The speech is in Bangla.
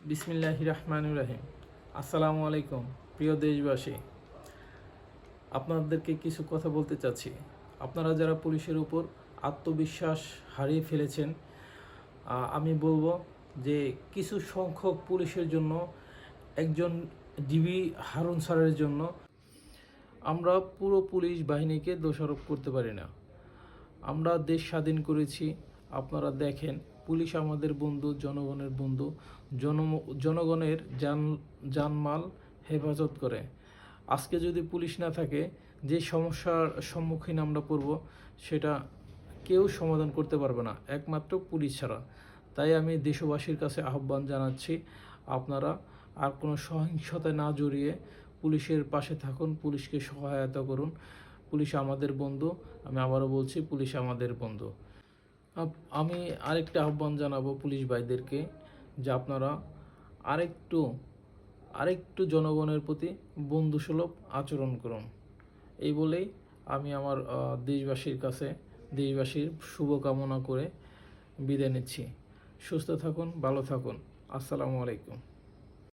বিসমিল্লাহির রহমানির রহিম। আসসালামু আলাইকুম প্রিয় দেশবাসী, আপনাদেরকে কিছু কথা বলতে চাচ্ছি। আপনারা যারা পুলিশের উপর আত্মবিশ্বাস হারিয়ে ফেলেছেন, আমি বলবো যে কিছু সংখ্যক পুলিশের জন্য, একজন ডিবি হারুন স্যারের জন্য আমরা পুরো পুলিশ বাহিনীকে দোষারোপ করতে পারি না। আমরা দেশ স্বাধীন করেছি, আপনারা দেখেন পুলিশ আমাদের বন্ধু, জনগণের বন্ধু। জনগণের জানমাল হেফাজত করে। আজকে যদি পুলিশ না থাকে, যে সমস্যার সম্মুখীন আমরা পড়ব সেটা কেউ সমাধান করতে পারবে না, একমাত্র পুলিশ ছাড়া। তাই আমি দেশবাসীর কাছে আহ্বান জানাচ্ছি, আপনারা আর কোনো সহিংসতায় না জড়িয়ে পুলিশের পাশে থাকুন, পুলিশকে সহায়তা করুন। পুলিশ আমাদের বন্ধু। আমি আবারও বলছি, পুলিশ আমাদের বন্ধু। আমি আরেকটা আহ্বান জানাবো পুলিশ ভাইদেরকে, যে আপনারা আরেকটু আরেকটু জনগণের প্রতি বন্ধুসুলভ আচরণ করুন। এই বলেই আমি আমার দেশবাসীর শুভকামনা করে বিদায় নিচ্ছি। সুস্থ থাকুন, ভালো থাকুন। আসসালামু আলাইকুম।